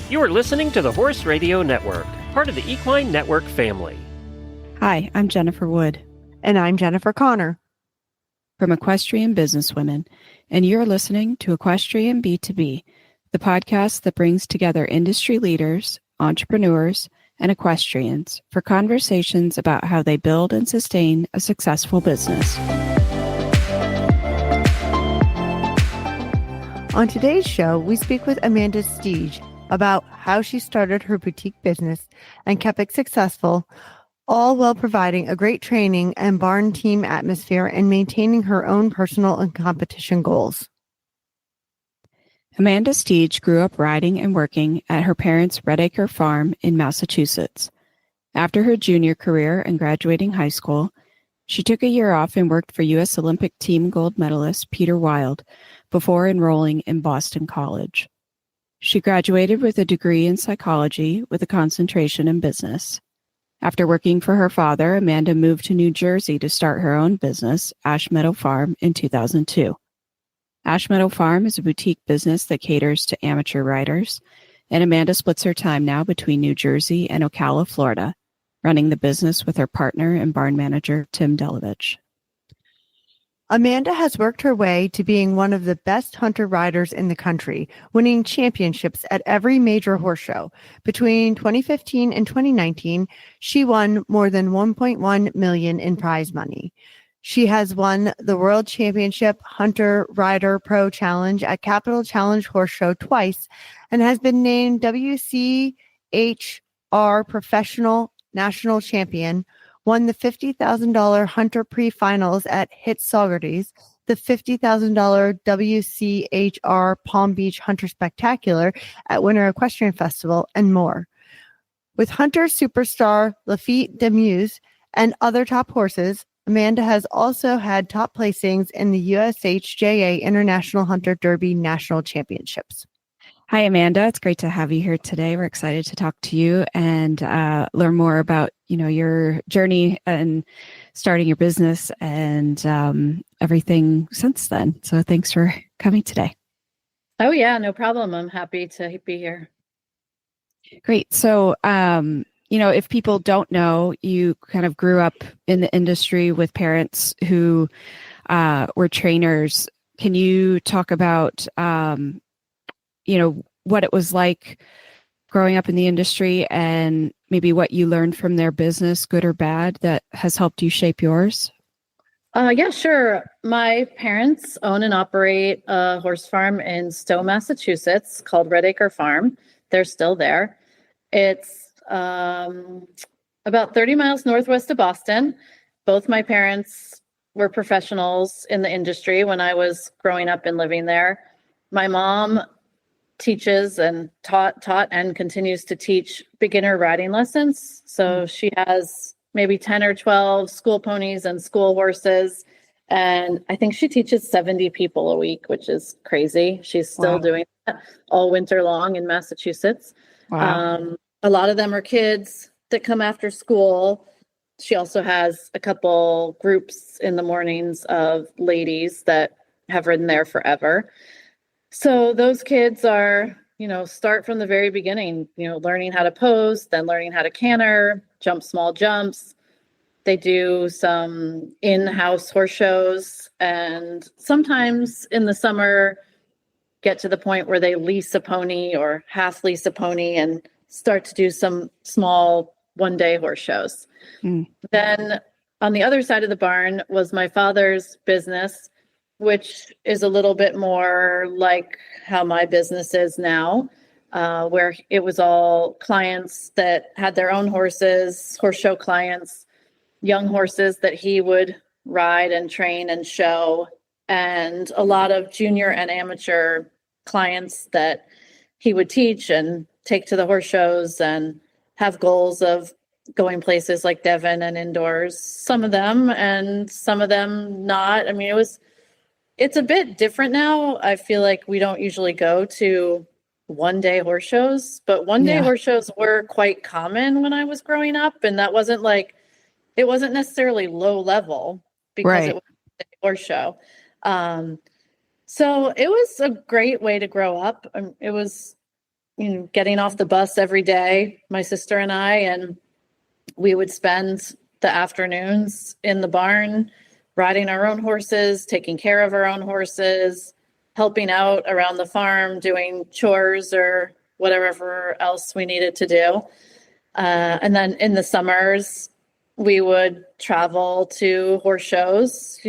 You are listening to the Horse Radio Network, part of the Equine Network family. Hi, I'm Jennifer Wood. And I'm Jennifer Connor. From Equestrian Businesswomen, and you're listening to Equestrian B2B, the podcast that brings together industry leaders, entrepreneurs, and equestrians for conversations about how they build and sustain a successful business. On today's show, we speak with Amanda Steege about how she started her boutique business and kept it successful, all while providing a great training and barn team atmosphere and maintaining her own personal and competition goals. Amanda Steege grew up riding and working at her parents' Red Acre Farm in Massachusetts. After her junior career and graduating high school, she took a year off and worked for U.S. Olympic team gold medalist Peter Wild before enrolling in Boston College. She graduated with a degree in psychology with a concentration in business. After working for her father, Amanda moved to New Jersey to start her own business, Ash Meadow Farm, in 2002. Ash Meadow Farm is a boutique business that caters to amateur riders, and Amanda splits her time now between New Jersey and Ocala, Florida, running the business with her partner and barn manager, Tim Delovich. Amanda has worked her way to being one of the best hunter riders in the country, winning championships at every major horse show. Between 2015 and 2019, she won more than $1.1 million in prize money. She has won the World Championship Hunter Rider Pro Challenge at Capital Challenge Horse Show twice and has been named WCHR Professional National Champion, won the $50,000 Hunter Pre-Finals at Hit Saugerties, the $50,000 WCHR Palm Beach Hunter Spectacular at Winter Equestrian Festival, and more. With Hunter superstar Lafitte Demus and other top horses, Amanda has also had top placings in the USHJA International Hunter Derby National Championships. Hi, Amanda. It's great to have you here today. We're excited to talk to you and learn more about, your journey and starting your business and everything since then. So thanks for coming today. Oh, yeah, no problem. I'm happy to be here. Great. So, if people don't know, you kind of grew up in the industry with parents who were trainers. Can you talk about, what it was like growing up in the industry and maybe what you learned from their business, good or bad, that has helped you shape yours? Yeah, sure. My parents own and operate a horse farm in Stowe, Massachusetts called Red Acre Farm. They're still there. It's about 30 miles northwest of Boston. Both my parents were professionals in the industry when I was growing up and living there. My mom teaches and taught and continues to teach beginner riding lessons. So she has maybe 10 or 12 school ponies and school horses. And I think she teaches 70 people a week, which is crazy. She's still doing that all winter long in Massachusetts. Wow. A lot of them are kids that come after school. She also has a couple groups in the mornings of ladies that have ridden there forever. So those kids are, start from the very beginning, learning how to pose, then learning how to canter, jump small jumps. They do some in-house horse shows, and sometimes in the summer get to the point where they lease a pony or half lease a pony and start to do some small one-day horse shows. Then on the other side of the barn was my father's business, which is a little bit more like how my business is now, where it was all clients that had their own horses, horse show clients, young horses that he would ride and train and show, and a lot of junior and amateur clients that he would teach and take to the horse shows and have goals of going places like Devon and indoors, some of them, and some of them not. I mean, it's a bit different now. I feel like we don't usually go to one-day horse shows, but one-day horse shows were quite common when I was growing up, and that wasn't it wasn't necessarily low level because it was a horse show. So it was a great way to grow up. It was getting off the bus every day, my sister and I, and we would spend the afternoons in the barn riding our own horses, taking care of our own horses, helping out around the farm, doing chores or whatever else we needed to do. And then in the summers, we would travel to horse shows.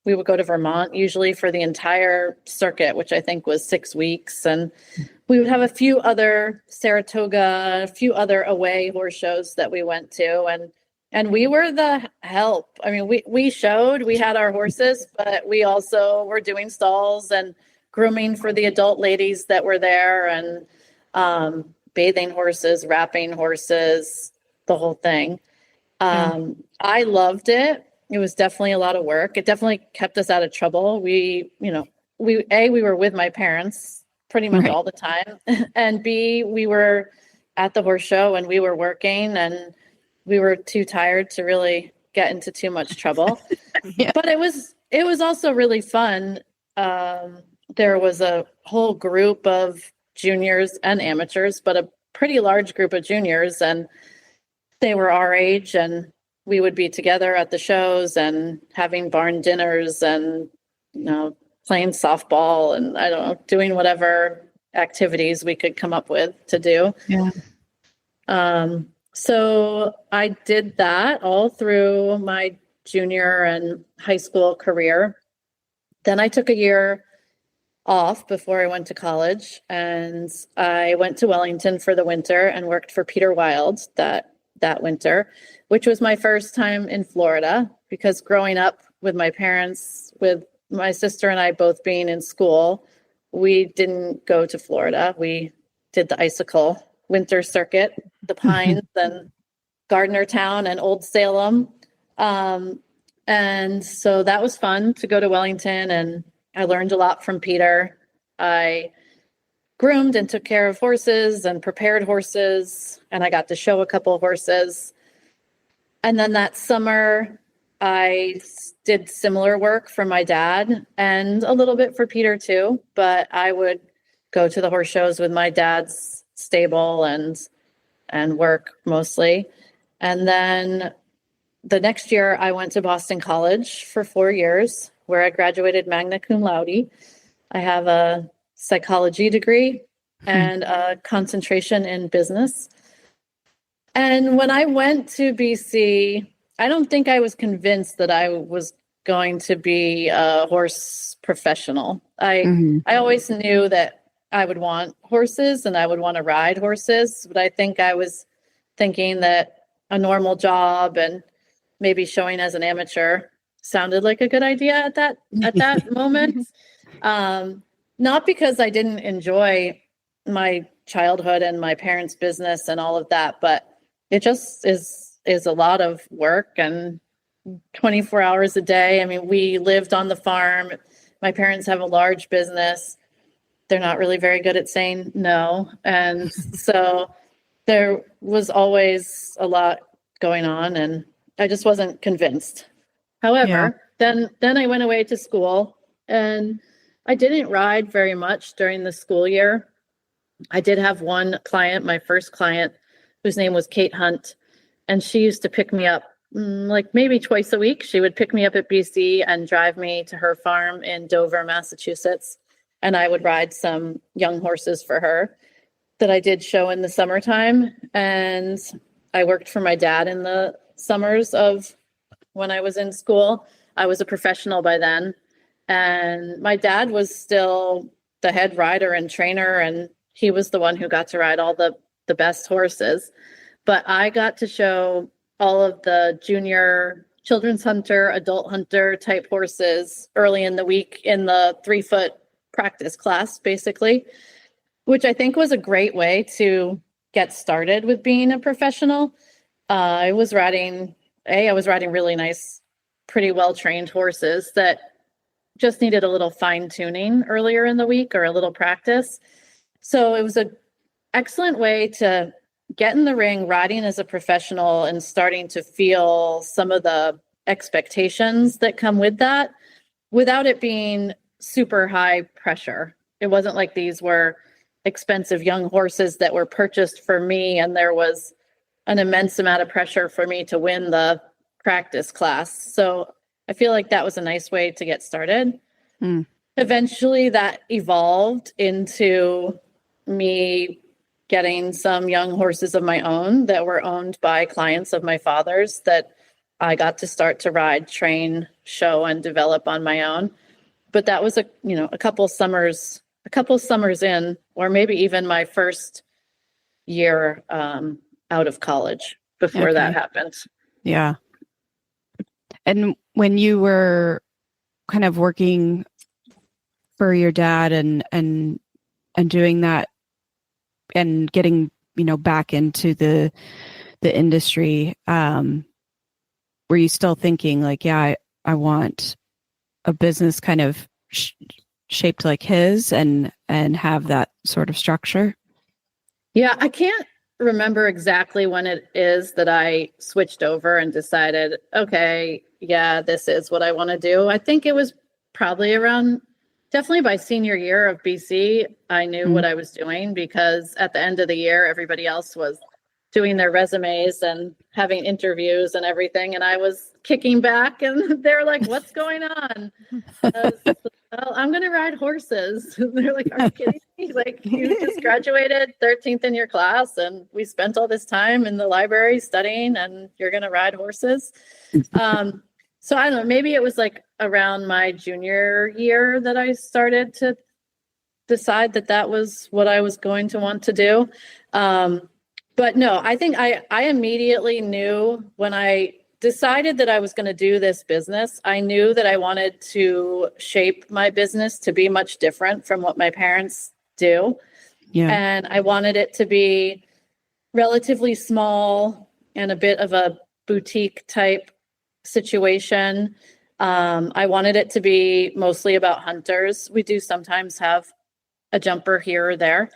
We would go to Vermont usually for the entire circuit, which I think was 6 weeks. And we would have a few other Saratoga, a few other away horse shows that we went to. And we were the help. I mean, we showed, we had our horses, but we also were doing stalls and grooming for the adult ladies that were there, and bathing horses, wrapping horses, the whole thing. I loved it. It was definitely a lot of work. It definitely kept us out of trouble. We were with my parents pretty much all the time. And B, we were at the horse show and we were working, and we were too tired to really get into too much trouble. But it was also really fun. There was a whole group of juniors and amateurs, but a pretty large group of juniors, and they were our age, and we would be together at the shows and having barn dinners and, playing softball and I don't know, doing whatever activities we could come up with to do. So I did that all through my junior and high school career. Then I took a year off before I went to college, and I went to Wellington for the winter and worked for Peter Wild that winter, which was my first time in Florida, because growing up with my parents, with my sister and I both being in school, we didn't go to Florida. We did the Icicle winter circuit, the Pines and Gardnertown and Old Salem. And so that was fun to go to Wellington, and I learned a lot from Peter. I groomed and took care of horses and prepared horses, and I got to show a couple of horses. And then that summer, I did similar work for my dad and a little bit for Peter too, but I would go to the horse shows with my dad's stable and work mostly. And then the next year I went to Boston College for 4 years, where I graduated magna cum laude. I have a psychology degree and a concentration in business. And when I went to BC, I don't think I was convinced that I was going to be a horse professional. I always knew that I would want horses and I would want to ride horses, but I think I was thinking that a normal job and maybe showing as an amateur sounded like a good idea at that moment. Not because I didn't enjoy my childhood and my parents' business and all of that, but it just is a lot of work and 24 hours a day. I mean, we lived on the farm. My parents have a large business. They're not really very good at saying no. And so there was always a lot going on, and I just wasn't convinced. However, then I went away to school, and I didn't ride very much during the school year. I did have one client, my first client, whose name was Kate Hunt, and she used to pick me up like maybe twice a week. She would pick me up at BC and drive me to her farm in Dover, Massachusetts, and I would ride some young horses for her that I did show in the summertime. And I worked for my dad in the summers of when I was in school. I was a professional by then, and my dad was still the head rider and trainer, and he was the one who got to ride all the best horses. But I got to show all of the junior children's hunter, adult hunter type horses early in the week in the 3-foot practice class, basically, which I think was a great way to get started with being a professional. I was riding really nice, pretty well-trained horses that just needed a little fine tuning earlier in the week or a little practice. So it was an excellent way to get in the ring riding as a professional and starting to feel some of the expectations that come with that without it being super high pressure. It wasn't like these were expensive young horses that were purchased for me, and there was an immense amount of pressure for me to win the practice class. So I feel like that was a nice way to get started. Eventually that evolved into me getting some young horses of my own that were owned by clients of my father's that I got to start to ride, train, show, and develop on my own. But that was a couple summers in, or maybe even my first year out of college before that happened. Yeah. And when you were kind of working for your dad and doing that and getting, back into the industry, were you still thinking like, yeah, I want a business kind of shaped like his and have that sort of structure? Yeah, I can't remember exactly when it is that I switched over and decided, okay, yeah, this is what I want to do. I think it was probably definitely by senior year of BC, I knew what I was doing, because at the end of the year, everybody else was doing their resumes and having interviews and everything. And I was kicking back and they're like, what's going on? I was, well, I'm going to ride horses. They're like, are you kidding me? Like, you just graduated 13th in your class and we spent all this time in the library studying and you're going to ride horses. So I don't know, maybe it was like around my junior year that I started to decide that was what I was going to want to do. But no, I think I immediately knew when I decided that I was going to do this business, I knew that I wanted to shape my business to be much different from what my parents do. Yeah. And I wanted it to be relatively small and a bit of a boutique type situation. I wanted it to be mostly about hunters. We do sometimes have a jumper here or there,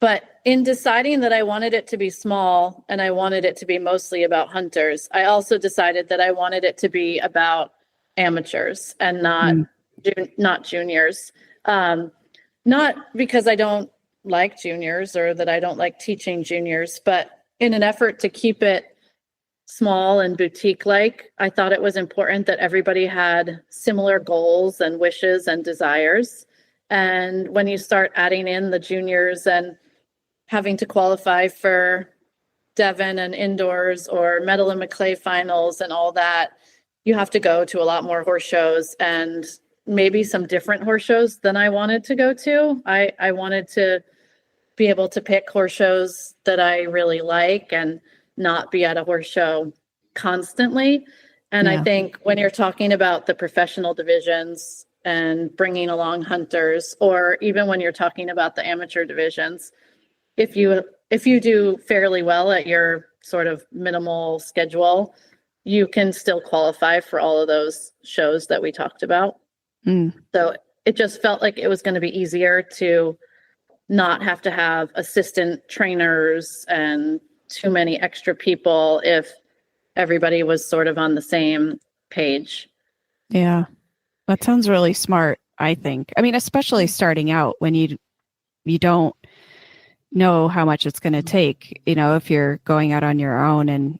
but in deciding that I wanted it to be small and I wanted it to be mostly about hunters, I also decided that I wanted it to be about amateurs and not juniors. Not because I don't like juniors or that I don't like teaching juniors, but in an effort to keep it small and boutique-like, I thought it was important that everybody had similar goals and wishes and desires. And when you start adding in the juniors and having to qualify for Devon and indoors or Medal and McClay finals and all that, you have to go to a lot more horse shows and maybe some different horse shows than I wanted to go to. I wanted to be able to pick horse shows that I really like and not be at a horse show constantly. And I think when you're talking about the professional divisions and bringing along hunters, or even when you're talking about the amateur divisions, if you do fairly well at your sort of minimal schedule, you can still qualify for all of those shows that we talked about. So it just felt like it was going to be easier to not have to have assistant trainers and too many extra people if everybody was sort of on the same page. Yeah, that sounds really smart, I think. I mean, especially starting out when you don't know how much it's going to take, if you're going out on your own. And,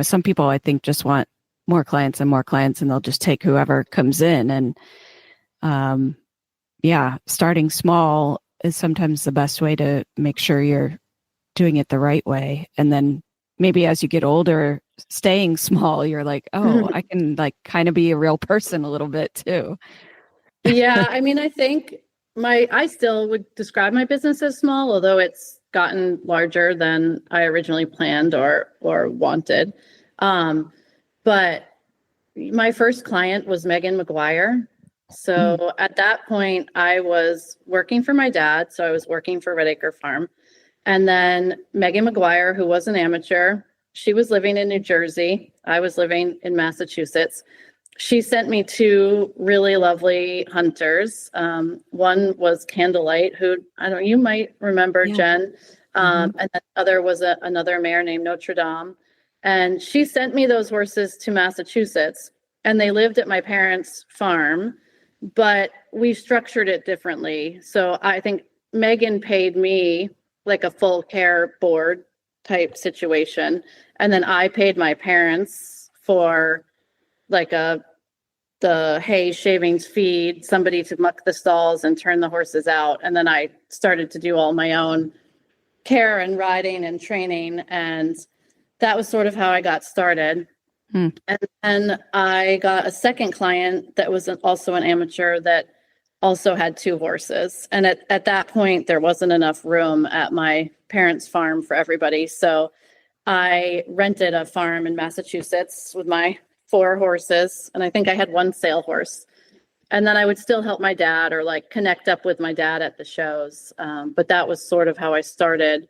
some people I think just want more clients and they'll just take whoever comes in. And starting small is sometimes the best way to make sure you're doing it the right way. And then maybe as you get older, staying small, you're like, oh, I can like kind of be a real person a little bit too. Yeah. I mean, I think I still would describe my business as small, although it's gotten larger than I originally planned or wanted. But my first client was Megan McGuire. So at that point I was working for my dad. So I was working for Red Acre Farm. And then Megan McGuire, who was an amateur, she was living in New Jersey. I was living in Massachusetts. She sent me two really lovely hunters. One was Candlelight, who you might remember, Jen. And the other was another mare named Notre Dame. And she sent me those horses to Massachusetts, and they lived at my parents' farm, but we structured it differently. So I think Megan paid me like a full care board type situation. And then I paid my parents for like the hay, shavings, feed, somebody to muck the stalls and turn the horses out. And then I started to do all my own care and riding and training. And that was sort of how I got started. And then I got a second client that was also an amateur that also had 2 horses. And at that point, there wasn't enough room at my parents' farm for everybody. So I rented a farm in Massachusetts with my 4 horses. And I think I had 1 sale horse. And then I would still help my dad or like connect up with my dad at the shows. But that was sort of how I started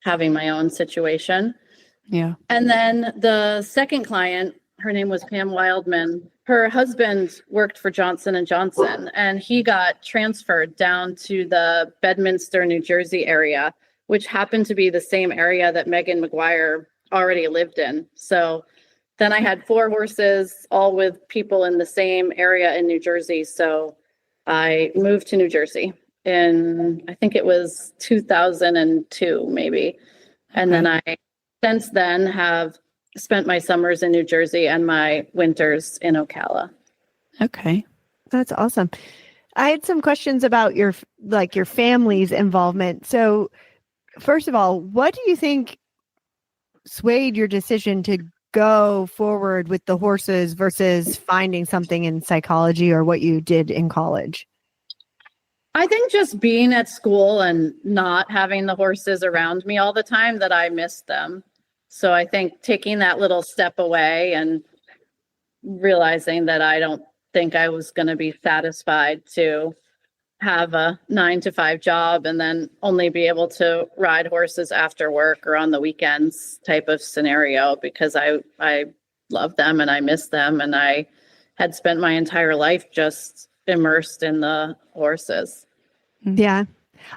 having my own situation. Yeah. And then the second client, her name was Pam Wildman. Her husband worked for Johnson & Johnson, and he got transferred down to the Bedminster, New Jersey area, which happened to be the same area that Megan McGuire already lived in. So then I had 4 horses, all with people in the same area in New Jersey. So I moved to New Jersey in, I think it was 2002, maybe. And then I, since then, have spent my summers in New Jersey and my winters in Ocala. Okay. That's awesome. I had some questions about your family's involvement. So first of all, what do you think swayed your decision to go forward with the horses versus finding something in psychology or what you did in college? I think just being at school and not having the horses around me all the time, that I missed them. So I think taking that little step away and realizing that I don't think I was going to be satisfied to have a 9-to-5 job and then only be able to ride horses after work or on the weekends type of scenario, because I love them and I miss them. And I had spent my entire life just immersed in the horses. Yeah.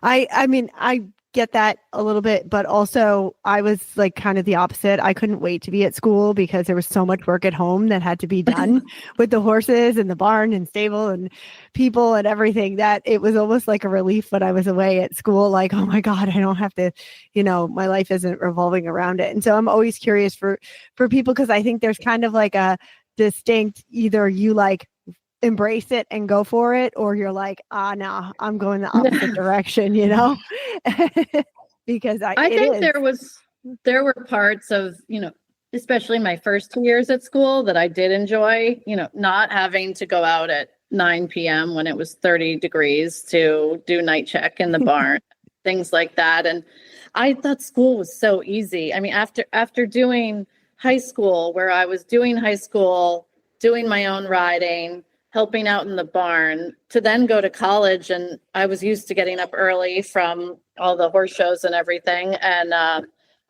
I mean, I get that a little bit, but also I was like kind of the opposite. I couldn't wait to be at school because there was so much work at home that had to be done with the horses and the barn and stable and people and everything, that it was almost like a relief when I was away at school. Like, oh my God, I don't have to, my life isn't revolving around it. And so I'm always curious for people, because I think there's kind of like a distinct, either you like embrace it and go for it, or you're like, no, I'm going the opposite direction, because I think there were parts of, especially my first 2 years at school that I did enjoy, not having to go out at 9 p.m. when it was 30 degrees to do night check in the barn, things like that. And I thought school was so easy. I mean, after doing high school, where I was doing high school, doing my own riding, helping out in the barn, to then go to college. And I was used to getting up early from all the horse shows and everything. And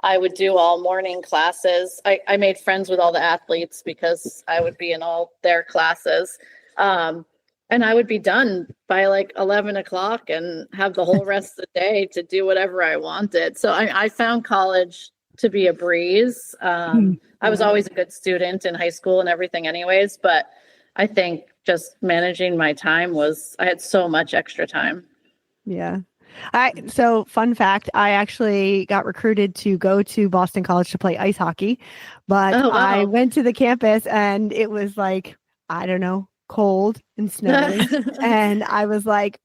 I would do all morning classes. I made friends with all the athletes because I would be in all their classes. And I would be done by like 11 o'clock and have the whole rest of the day to do whatever I wanted. So I found college to be a breeze. I was always a good student in high school and everything anyways, but I think just managing my time I had so much extra time. Yeah. So fun fact, I actually got recruited to go to Boston College to play ice hockey, but I went to the campus and it was like, I don't know, cold and snowing. And I was like,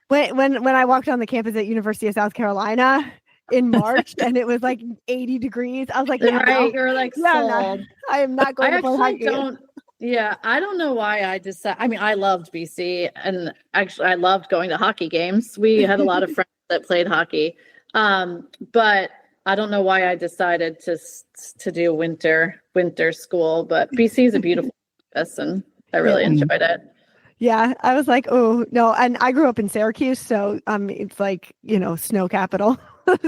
when I walked on the campus at University of South Carolina in March and it was like 80 degrees, I was like, you're like, I am not going to play hockey. Yeah, I don't know why I decided. I mean, I loved BC, and actually I loved going to hockey games. We had a lot of friends that played hockey. But I don't know why I decided to do winter school, but BC is a beautiful place and I really enjoyed it. Yeah, I was like, oh no. And I grew up in Syracuse, so it's like, snow capital.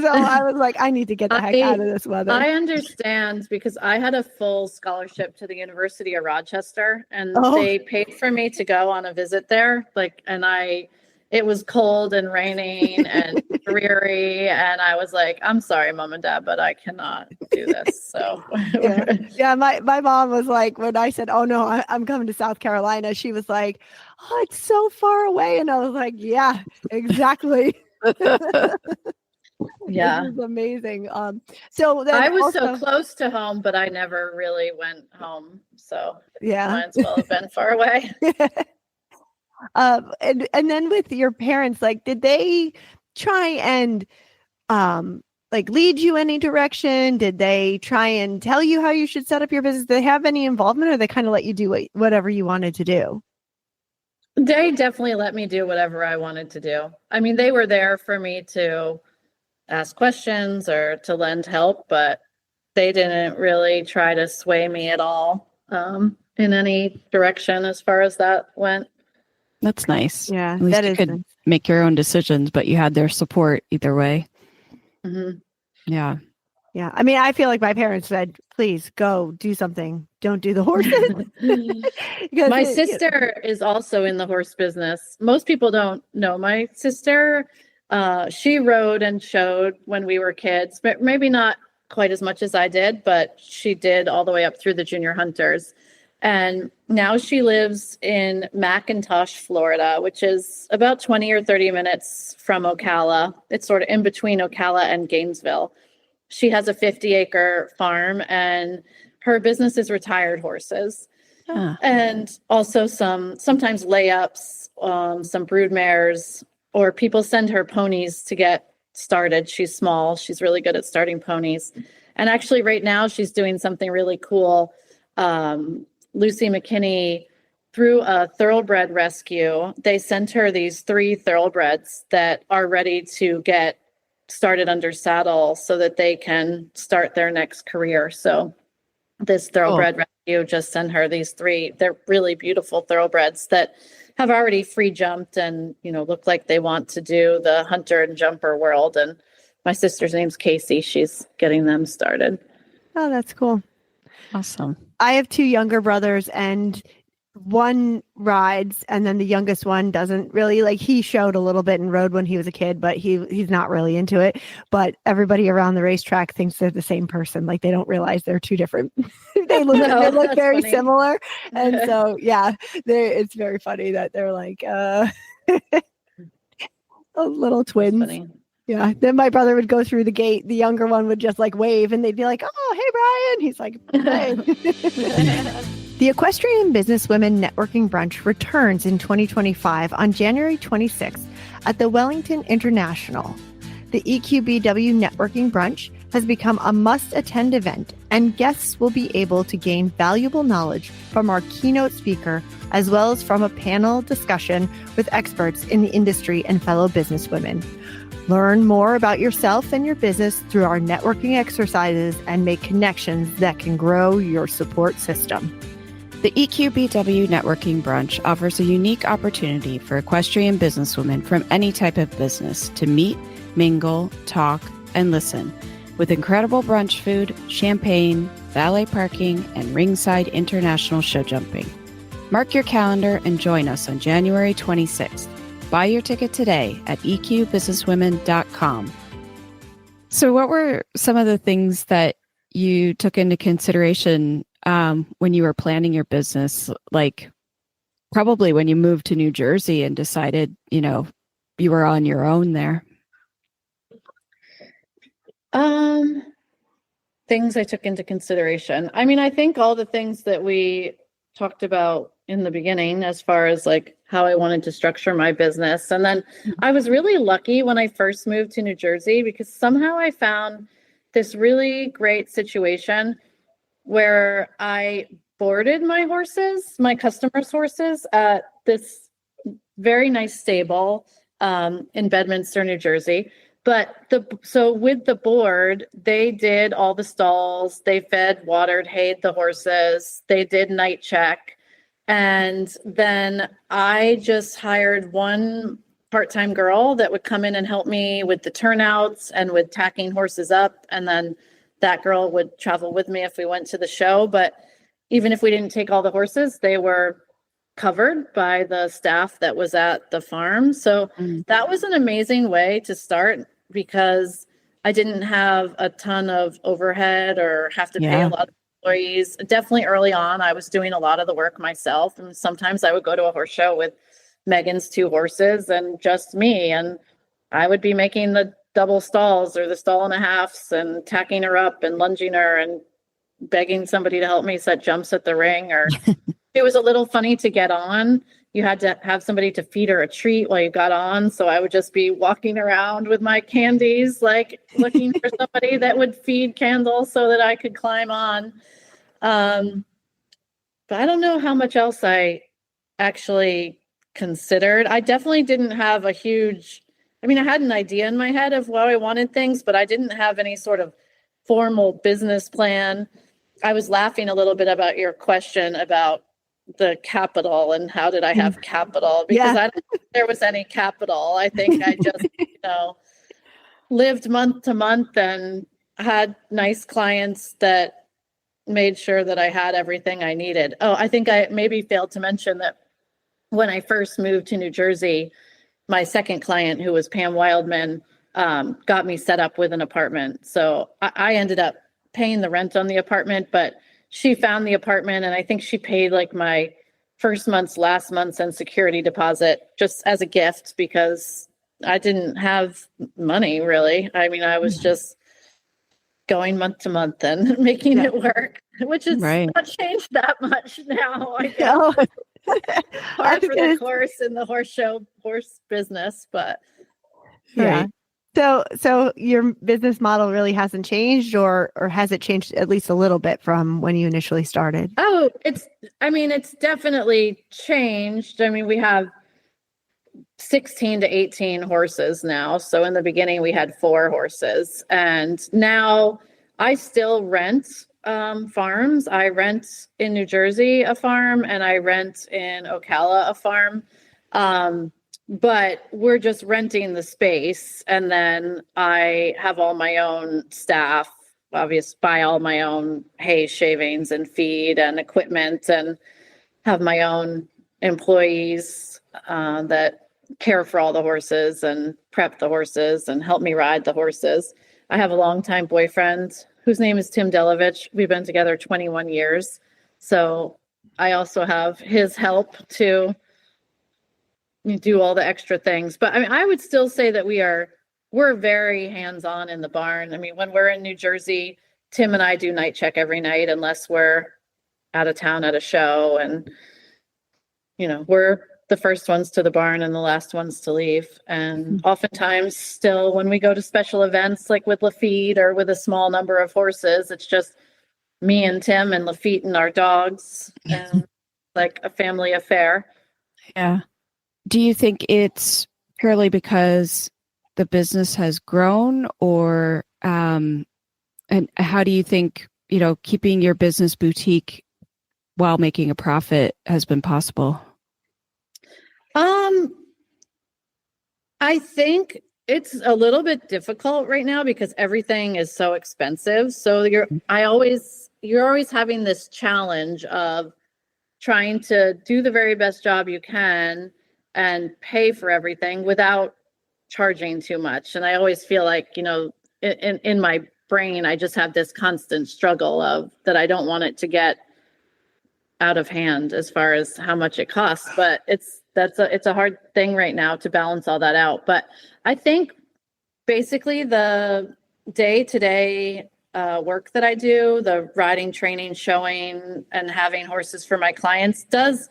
So I was like, I need to get the heck out of this weather. I understand, because I had a full scholarship to the University of Rochester, and they paid for me to go on a visit there. It was cold and raining and dreary, and I was like, I'm sorry, Mom and Dad, but I cannot do this. So yeah. My mom was like, when I said, oh no, I'm coming to South Carolina, she was like, oh, it's so far away. And I was like, yeah, exactly. Yeah. This is amazing. So then I was also, so close to home, but I never really went home. So yeah. might as well have been far away. And then with your parents, like, did they try and like lead you any direction? Did they try and tell you how you should set up your business? Did they have any involvement, or they kind of let you do whatever you wanted to do? They definitely let me do whatever I wanted to do. I mean, they were there for me to ask questions or to lend help, but they didn't really try to sway me at all in any direction as far as that went. That's nice. Yeah, At least that you is could nice. make your own decisions, but you had their support either way. Mm-hmm. Yeah. Yeah. I mean, I feel like my parents said, please go do something. Don't do the horses. Because My sister is also in the horse business. Most people don't know my sister. She rode and showed when we were kids, but maybe not quite as much as I did, but she did all the way up through the junior hunters. And now she lives in McIntosh, Florida, which is about 20 or 30 minutes from Ocala. It's sort of in between Ocala and Gainesville. She has a 50-acre farm, and her business is retired horses. Ah. And also sometimes layups, some brood mares, or people send her ponies to get started. She's small. She's really good at starting ponies. And actually right now she's doing something really cool. Lucy McKinney, through a thoroughbred rescue, they sent her these 3 thoroughbreds that are ready to get started under saddle so that they can start their next career. So this thoroughbred rescue just sent her these 3. They're really beautiful thoroughbreds that have already free jumped and, look like they want to do the hunter and jumper world. And my sister's name's Casey. She's getting them started. Oh, that's cool. Awesome. I have 2 younger brothers, and one rides, and then the youngest one doesn't really. Like, he showed a little bit and rode when he was a kid, but he's not really into it. But everybody around the racetrack thinks they're the same person. Like, they don't realize they're 2 different. they look very funny. similar, and so yeah, it's very funny that they're like little twins. Funny. Yeah. Then my brother would go through the gate. The younger one would just like wave, and they'd be like, "Oh, hey, Brian." He's like, "Hey." The Equestrian Businesswomen Networking Brunch returns in 2025 on January 26th at the Wellington International. The EQBW Networking Brunch has become a must-attend event, and guests will be able to gain valuable knowledge from our keynote speaker, as well as from a panel discussion with experts in the industry and fellow businesswomen. Learn more about yourself and your business through our networking exercises and make connections that can grow your support system. The EQBW Networking Brunch offers a unique opportunity for equestrian businesswomen from any type of business to meet, mingle, talk, and listen, with incredible brunch food, champagne, valet parking, and ringside international show jumping. Mark your calendar and join us on January 26th. Buy your ticket today at eqbusinesswomen.com. So what were some of the things that you took into consideration when you were planning your business? Like, probably when you moved to New Jersey and decided, you were on your own there. Things I took into consideration. I mean, I think all the things that we talked about in the beginning, as far as like how I wanted to structure my business. And then I was really lucky when I first moved to New Jersey, because somehow I found this really great situation where I boarded my horses, my customers' horses, at this very nice stable in Bedminster, New Jersey. But so with the board, they did all the stalls, they fed, watered, hayed the horses, they did night check. And then I just hired one part-time girl that would come in and help me with the turnouts and with tacking horses up. And then that girl would travel with me if we went to the show. But even if we didn't take all the horses, they were covered by the staff that was at the farm. So that was an amazing way to start, because I didn't have a ton of overhead or have to pay a lot of employees. Definitely early on, I was doing a lot of the work myself. And sometimes I would go to a horse show with Megan's 2 horses and just me. And I would be making the double stalls or the stall and a halves and tacking her up and lunging her and begging somebody to help me set jumps at the ring. Or it was a little funny to get on. You had to have somebody to feed her a treat while you got on. So I would just be walking around with my candies, like looking for somebody that would feed candles so that I could climb on. But I don't know how much else I actually considered. I definitely didn't have a huge, I had an idea in my head of how I wanted things, but I didn't have any sort of formal business plan. I was laughing a little bit about your question about the capital and how did I have capital, because I don't think there was any capital. I think I just, lived month to month and had nice clients that made sure that I had everything I needed. Oh, I think I maybe failed to mention that when I first moved to New Jersey, my second client, who was Pam Wildman, got me set up with an apartment. So I ended up paying the rent on the apartment, but she found the apartment, and I think she paid like my first month's, last month's, and security deposit just as a gift, because I didn't have money really. I was just going month to month and making it work, which is not changed that much now. I guess. Hard for the course in the horse business, but yeah. So your business model really hasn't changed, or has it changed at least a little bit from when you initially started? Oh, it's definitely changed. We have 16 to 18 horses now. So in the beginning we had 4 horses, and now I still rent farms. I rent in New Jersey a farm, and I rent in Ocala a farm. But we're just renting the space, and then I have all my own staff, obviously buy all my own hay, shavings, and feed and equipment, and have my own employees that care for all the horses and prep the horses and help me ride the horses. I have a longtime boyfriend whose name is Tim Delovich. We've been together 21 years. So I also have his help to do all the extra things. But I would still say that we're very hands-on in the barn. When we're in New Jersey, Tim and I do night check every night unless we're out of town at a show. And, we're the first ones to the barn and the last ones to leave. And oftentimes still when we go to special events, like with Lafitte or with a small number of horses, it's just me and Tim and Lafitte and our dogs, and like a family affair. Yeah. Do you think it's purely because the business has grown, or and how do you think, keeping your business boutique while making a profit has been possible? I think it's a little bit difficult right now because everything is so expensive. So you're always having this challenge of trying to do the very best job you can and pay for everything without charging too much. And I always feel like, in my brain, I just have this constant struggle of that I don't want it to get out of hand as far as how much it costs. But it's a hard thing right now to balance all that out. But I think basically the day-to-day work that I do, the riding, training, showing, and having horses for my clients does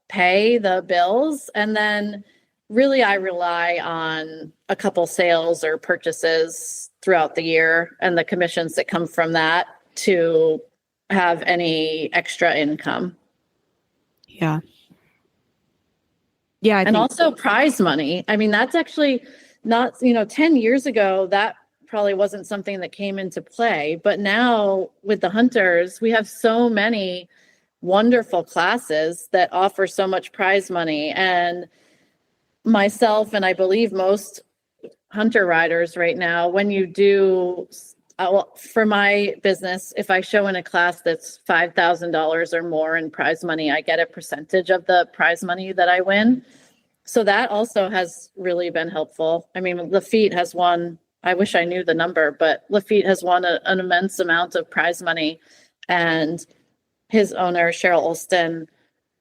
pay the bills. And then really I rely on a couple sales or purchases throughout the year and the commissions that come from that to have any extra income. Yeah. Yeah. And also prize money. That's actually not, 10 years ago, that probably wasn't something that came into play. But now with the hunters, we have so many wonderful classes that offer so much prize money. And myself, and I believe most hunter riders right now, when you do, for my business, if I show in a class that's $5,000 or more in prize money, I get a percentage of the prize money that I win. So that also has really been helpful. Lafitte has won, I wish I knew the number, but Lafitte has won an immense amount of prize money. And his owner, Cheryl Olston,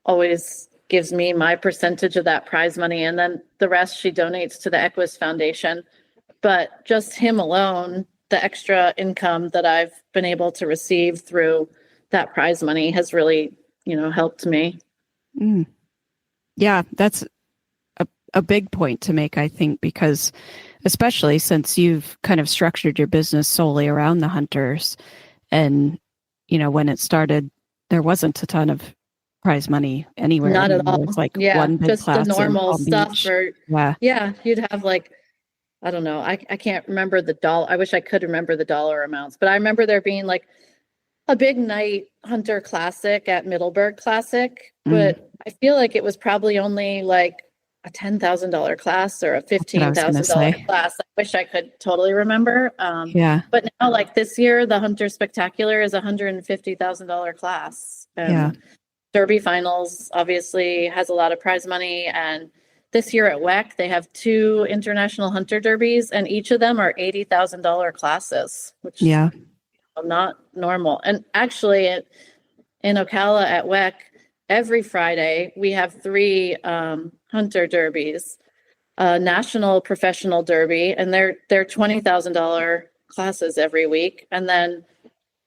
always gives me my percentage of that prize money, and then the rest she donates to the Equus Foundation. But just him alone, the extra income that I've been able to receive through that prize money has really, helped me. Mm. Yeah, that's a big point to make, I think, because especially since you've kind of structured your business solely around the hunters, and, when it started, there wasn't a ton of prize money anywhere. Not at all. It's like Yeah, one big just the class in normal Palm stuff. Beach. Or Yeah. You'd have like, I don't know. I can't remember the dollar. I wish I could remember the dollar amounts, but I remember there being like a big night hunter classic at Middleburg Classic, but I feel like it was probably only like a $10,000 class or a $15,000 class. I wish I could totally remember. Yeah. But now, like this year, the Hunter Spectacular is a $150,000 class. Yeah. Derby Finals obviously has a lot of prize money, and this year at WEC, they have 2 international hunter derbies, and each of them are $80,000 classes, which is not normal. And actually, in Ocala at WEC, every Friday we have 3 hunter derbies, national professional derby, and they're $20,000 classes every week, and then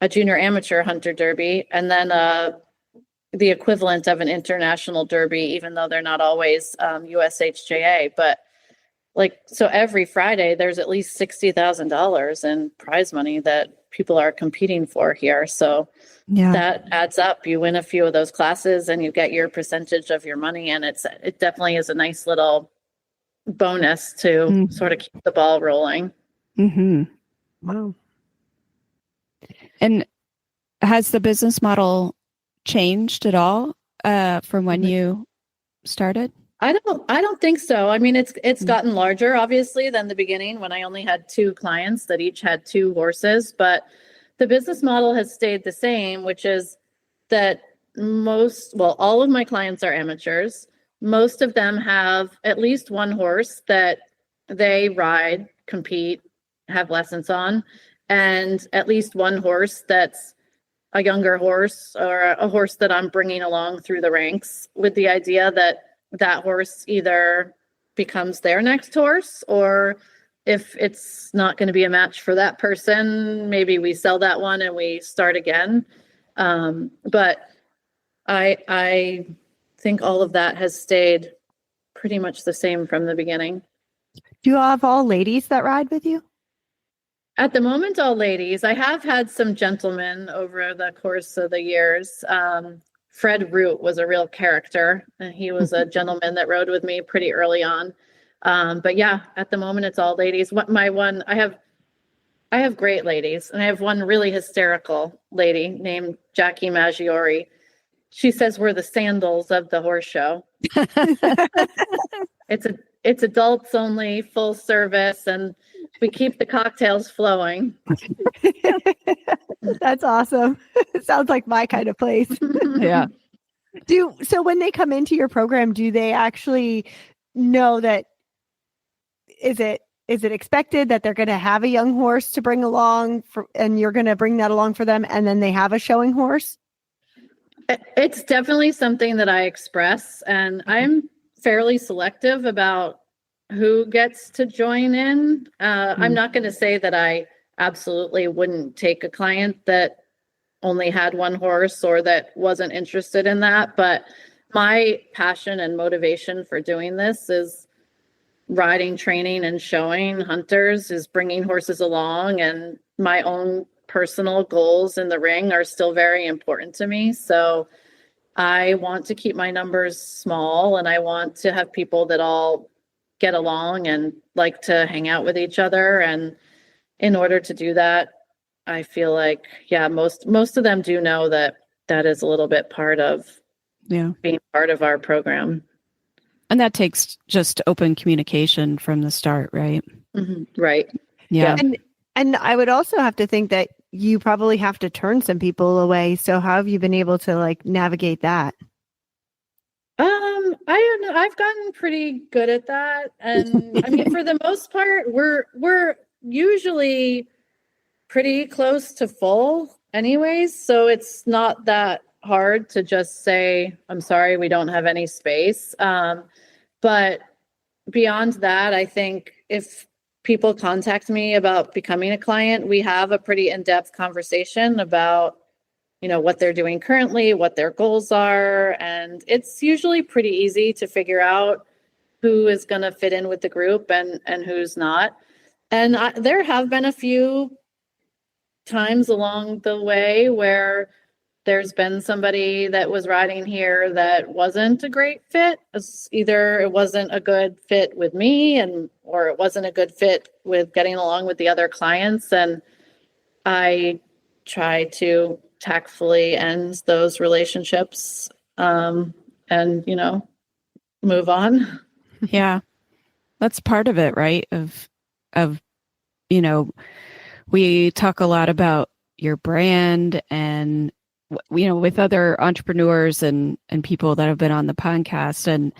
a junior amateur hunter derby, and then the equivalent of an international derby, even though they're not always USHJA. But so every Friday there's at least $60,000 in prize money that people are competing for here. So that adds up. You win a few of those classes and you get your percentage of your money, and it definitely is a nice little bonus to sort of keep the ball rolling. Mm-hmm. Wow. And has the business model changed at all from when you started? I don't think so. I mean, it's gotten larger, obviously, than the beginning when I only had 2 clients that each had 2 horses. But the business model has stayed the same, which is that all of my clients are amateurs. Most of them have at least one horse that they ride, compete, have lessons on, and at least one horse that's a younger horse or a horse that I'm bringing along through the ranks, with the idea that horse either becomes their next horse, or if it's not going to be a match for that person, maybe we sell that one and we start again. But I think all of that has stayed pretty much the same from the beginning. Do you have all ladies that ride with you? At the moment, all ladies. I have had some gentlemen over the course of the years. Fred Root was a real character, and he was a gentleman that rode with me pretty early on. But yeah, at the moment, it's all ladies. I have great ladies, and I have one really hysterical lady named Jackie Maggiore. She says we're the sandals of the horse show. It's adults only, full service, and we keep the cocktails flowing. That's awesome. It sounds like my kind of place. Yeah. So when they come into your program, do they actually know that is it expected that they're going to have a young horse to bring along and you're going to bring that along for them, and then they have a showing horse? It's definitely something that I express, and I'm fairly selective about who gets to join in. I'm not going to say that I absolutely wouldn't take a client that only had one horse or that wasn't interested in that. But my passion and motivation for doing this is riding, training, and showing hunters, is bringing horses along. And my own personal goals in the ring are still very important to me. So I want to keep my numbers small, and I want to have people that all get along and like to hang out with each other. And in order to do that, I feel like, most of them do know that is a little bit part of being part of our program. And that takes just open communication from the start, right? Mm-hmm. Right. Yeah. And I would also have to think that you probably have to turn some people away. So how have you been able to navigate that? I don't know. I've gotten pretty good at that. And I mean, for the most part, we're usually pretty close to full anyways. So it's not that hard to just say, I'm sorry, we don't have any space. But beyond that, I think if people contact me about becoming a client, we have a pretty in-depth conversation about, what they're doing currently, what their goals are. And it's usually pretty easy to figure out who is going to fit in with the group and who's not. And there have been a few times along the way where there's been somebody that was riding here that wasn't a great fit. Either it wasn't a good fit with me or it wasn't a good fit with getting along with the other clients. And I try to tactfully end those relationships, and, move on. Yeah. That's part of it, right? Of, we talk a lot about your brand and, with other entrepreneurs and people that have been on the podcast and,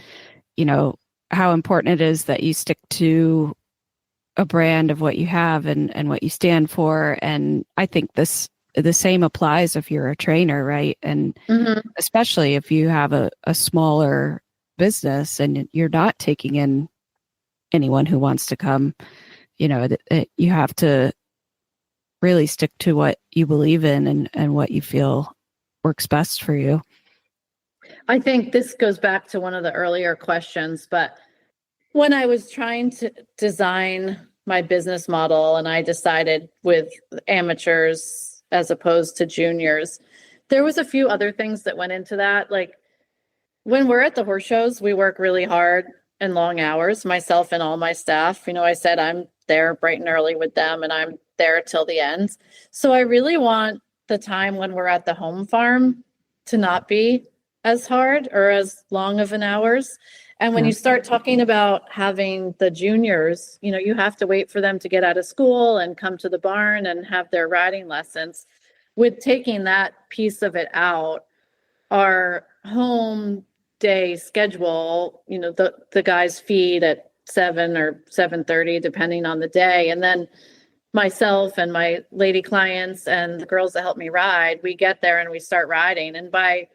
how important it is that you stick to a brand of what you have and what you stand for. And I think the same applies if you're a trainer, right? And especially if you have a smaller business and you're not taking in anyone who wants to come, you have to really stick to what you believe in and what you feel works best for you. I think this goes back to one of the earlier questions, but when I was trying to design my business model and I decided with amateurs as opposed to juniors, there was a few other things that went into that. Like when we're at the horse shows, we work really hard and long hours, myself and all my staff. I said I'm there bright and early with them and I'm there till the end. So I really want the time when we're at the home farm to not be as hard or as long of an hours. And when you start talking about having the juniors, you have to wait for them to get out of school and come to the barn and have their riding lessons. With taking that piece of it out, our home day schedule, the guys feed at 7 or 7:30, depending on the day. And then myself and my lady clients and the girls that help me ride, we get there and we start riding. And by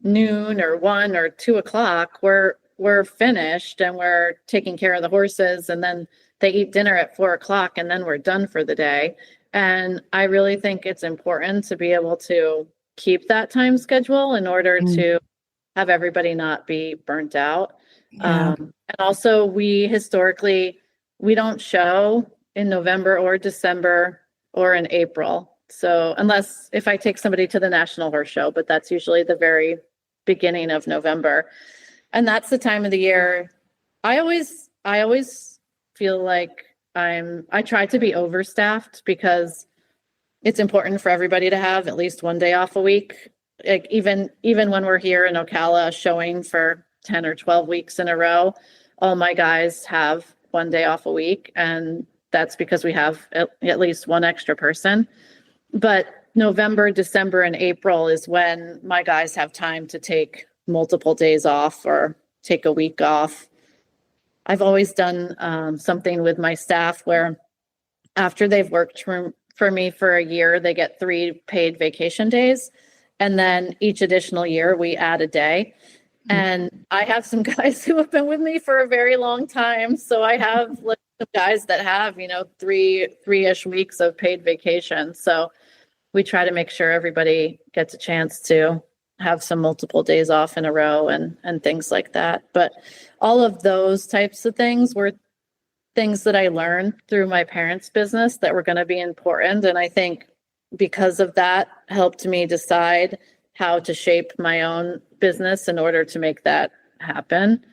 noon or 1 or 2 o'clock, we're finished and we're taking care of the horses. And then they eat dinner at 4 o'clock and then we're done for the day. And I really think it's important to be able to keep that time schedule in order to have everybody not be burnt out. Yeah. And also we don't show in November or December or in April. So unless if I take somebody to the National Horse Show, but that's usually the very beginning of November. And that's the time of the year. I always feel like I try to be overstaffed because it's important for everybody to have at least one day off a week. Like even when we're here in Ocala showing for 10 or 12 weeks in a row, all my guys have one day off a week. And that's because we have at least one extra person. But November, December, and April is when my guys have time to take multiple days off or take a week off. I've always done something with my staff where after they've worked for me for a year, they get 3 paid vacation days. And then each additional year, we add a day. And I have some guys who have been with me for a very long time. So I have some guys that have, 3-ish weeks of paid vacation. So we try to make sure everybody gets a chance to have some multiple days off in a row and things like that. But all of those types of things were things that I learned through my parents' business that were going to be important. And I think because of that helped me decide how to shape my own business in order to make that happen.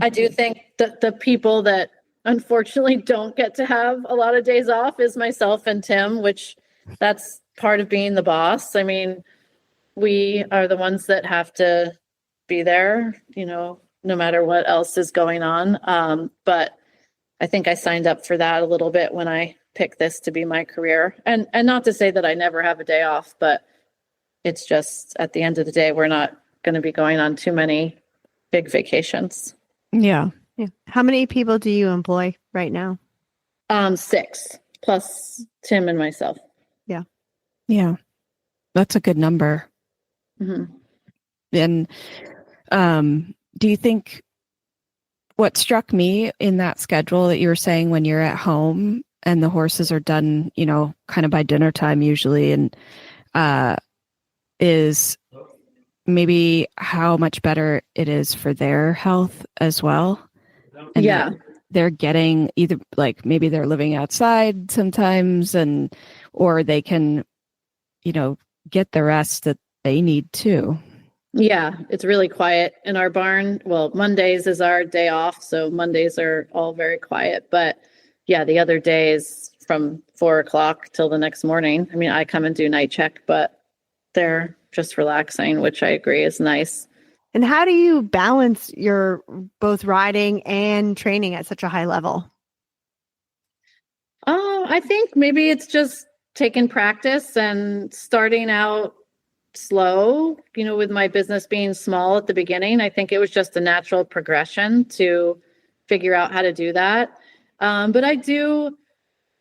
I do think that the people that unfortunately don't get to have a lot of days off is myself and Tim, which that's part of being the boss. I mean, we are the ones that have to be there, no matter what else is going on. But I think I signed up for that a little bit when I picked this to be my career. And not to say that I never have a day off, but it's just at the end of the day, we're not going to be going on too many big vacations. Yeah. How many people do you employ right now? 6 plus Tim and myself. Yeah. That's a good number. Mhm. And do you think what struck me in that schedule that you were saying when you're at home and the horses are done, kind of by dinner time usually, and is maybe how much better it is for their health as well. And Yeah. that they're getting either like maybe they're living outside sometimes or they can, get the rest that they need too. Yeah, it's really quiet in our barn. Well, Mondays is our day off, so Mondays are all very quiet. But yeah, the other days from 4 o'clock till the next morning. I mean, I come and do night check, but they're just relaxing, which I agree is nice. And how do you balance your both riding and training at such a high level? I think maybe it's just taking practice and starting out slow, with my business being small at the beginning. I think it was just a natural progression to figure out how to do that. But I do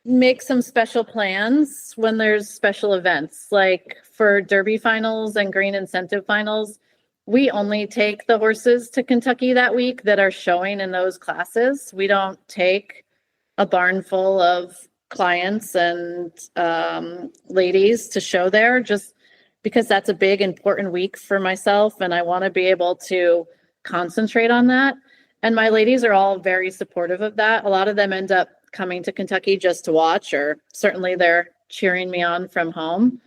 make some special plans when there's special events, like for Derby finals and Green Incentive finals. We only take the horses to Kentucky that week that are showing in those classes. We don't take a barn full of clients and ladies to show there, just because that's a big, important week for myself. And I want to be able to concentrate on that. And my ladies are all very supportive of that. A lot of them end up coming to Kentucky just to watch, or certainly they're cheering me on from home.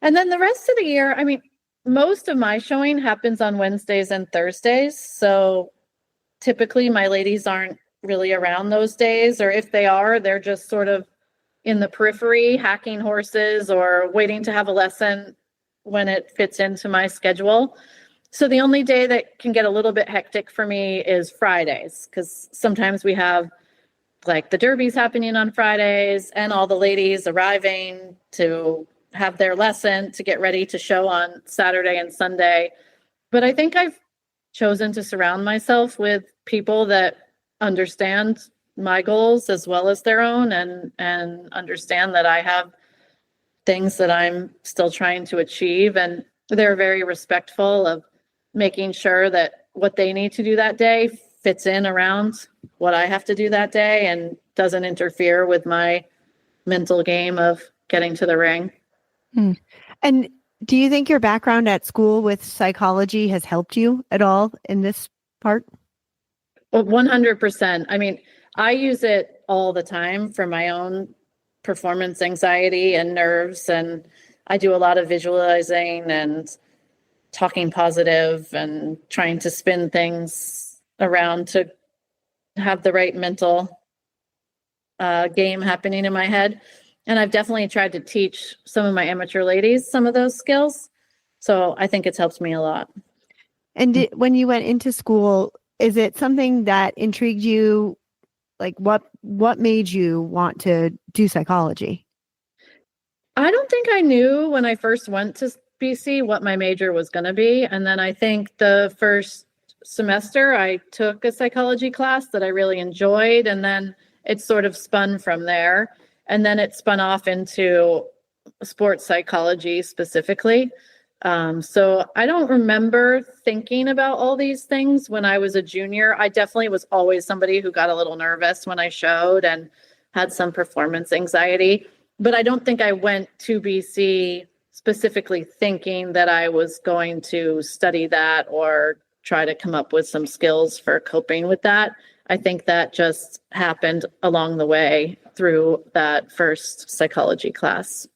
And then the rest of the year, I mean, most of my showing happens on Wednesdays and Thursdays. So typically my ladies aren't really around those days, or if they are, they're just sort of in the periphery hacking horses or waiting to have a lesson when it fits into my schedule. So the only day that can get a little bit hectic for me is Fridays, because sometimes we have like the derbies happening on Fridays and all the ladies arriving to have their lesson to get ready to show on Saturday and Sunday. But I think I've chosen to surround myself with people that understand my goals as well as their own, and understand that I have things that I'm still trying to achieve. And they're very respectful of making sure that what they need to do that day fits in around what I have to do that day and doesn't interfere with my mental game of getting to the ring. And do you think your background at school with psychology has helped you at all in this part? Well, 100%. I mean, I use it all the time for my own performance anxiety and nerves. And I do a lot of visualizing and talking positive and trying to spin things around to have the right mental game happening in my head. And I've definitely tried to teach some of my amateur ladies some of those skills. So I think it's helped me a lot. And when you went into school, is it something that intrigued you? Like what made you want to do psychology? I don't think I knew when I first went to BC what my major was going to be. And then I think the first semester I took a psychology class that I really enjoyed. And then it sort of spun from there. And then it spun off into sports psychology specifically. So I don't remember thinking about all these things when I was a junior. I definitely was always somebody who got a little nervous when I showed and had some performance anxiety. But I don't think I went to BC specifically thinking that I was going to study that or try to come up with some skills for coping with that. I think that just happened along the way through that first psychology class.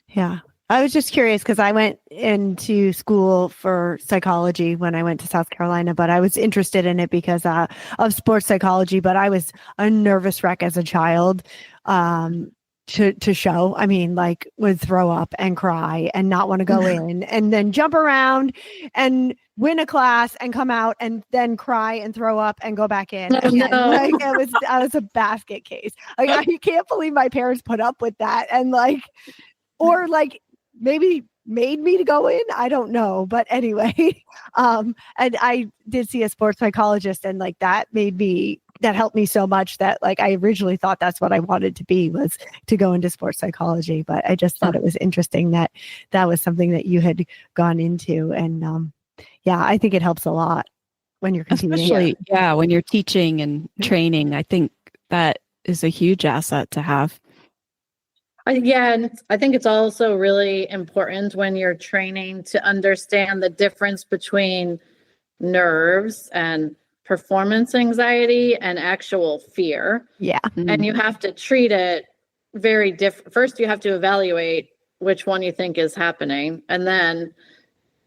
Yeah. I was just curious because I went into school for psychology when I went to South Carolina, but I was interested in it because of sports psychology. But I was a nervous wreck as a child to show. I mean, like would throw up and cry and not want to go in and then jump around and win a class and come out and then cry and throw up and go back in. Oh, no. Like I was a basket case. Like I can't believe my parents put up with that and like, or like, maybe made me to go in. I don't know. But anyway, and I did see a sports psychologist and like that made me that helped me so much that like I originally thought that's what I wanted to be, was to go into sports psychology. But I just thought it was interesting that that was something that you had gone into. And yeah, I think it helps a lot when you're continuing. Especially, when you're teaching and training. I think that is a huge asset to have. And I think it's also really important when you're training to understand the difference between nerves and performance anxiety and actual fear. Yeah. And you have to treat it very different. First, you have to evaluate which one you think is happening, and then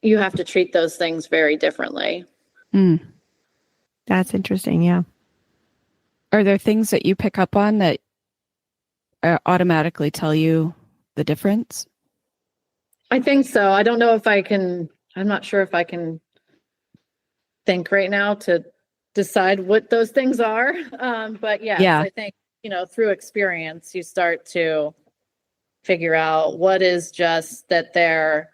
you have to treat those things very differently. That's interesting. Yeah. Are there things that you pick up on that automatically tell you the difference? I think so. I don't know if I'm not sure if I can think right now to decide what those things are. But yes, I think, through experience, you start to figure out what is just that they're